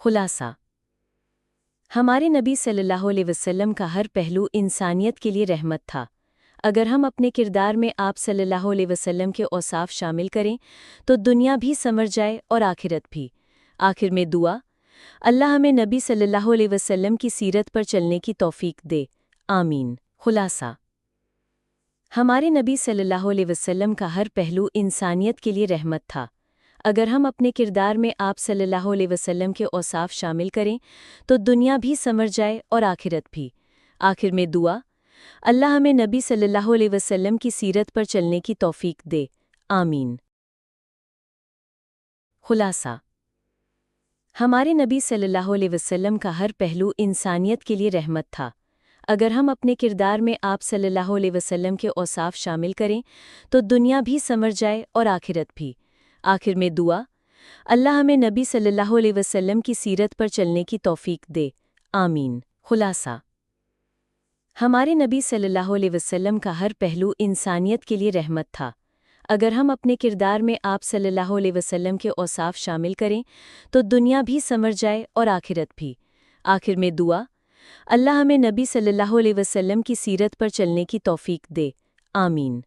خلاصہ ہمارے نبی صلی اللہ علیہ وسلم کا ہر پہلو انسانیت کے لیے رحمت تھا۔ اگر ہم اپنے کردار میں آپ صلی اللہ علیہ وسلم کے اوصاف شامل کریں تو دنیا بھی سنور جائے اور آخرت بھی۔ آخر میں دعا، اللہ ہمیں نبی صلی اللہ علیہ وسلم کی سیرت پر چلنے کی توفیق دے، آمین۔ خلاصہ ہمارے نبی صلی اللہ علیہ وسلم کا ہر پہلو انسانیت کے لیے رحمت تھا۔ اگر ہم اپنے کردار میں آپ صلی اللہ علیہ وسلم کے اوصاف شامل کریں تو دنیا بھی سنور جائے اور آخرت بھی۔ آخر میں دعا، اللہ ہمیں نبی صلی اللہ علیہ وسلم کی سیرت پر چلنے کی توفیق دے، آمین۔ خلاصہ ہمارے نبی صلی اللہ علیہ وسلم کا ہر پہلو انسانیت کے لیے رحمت تھا۔ اگر ہم اپنے کردار میں آپ صلی اللہ علیہ وسلم کے اوصاف شامل کریں تو دنیا بھی سنور جائے اور آخرت بھی۔ آخر میں دعا، اللہ ہمیں نبی صلی اللہ علیہ وسلم کی سیرت پر چلنے کی توفیق دے، آمین۔ خلاصہ ہمارے نبی صلی اللہ علیہ وسلم کا ہر پہلو انسانیت کے لیے رحمت تھا۔ اگر ہم اپنے کردار میں آپ صلی اللہ علیہ وسلم کے اوصاف شامل کریں تو دنیا بھی سنور جائے اور آخرت بھی۔ آخر میں دعا، اللہ ہمیں نبی صلی اللہ علیہ وسلم کی سیرت پر چلنے کی توفیق دے، آمین۔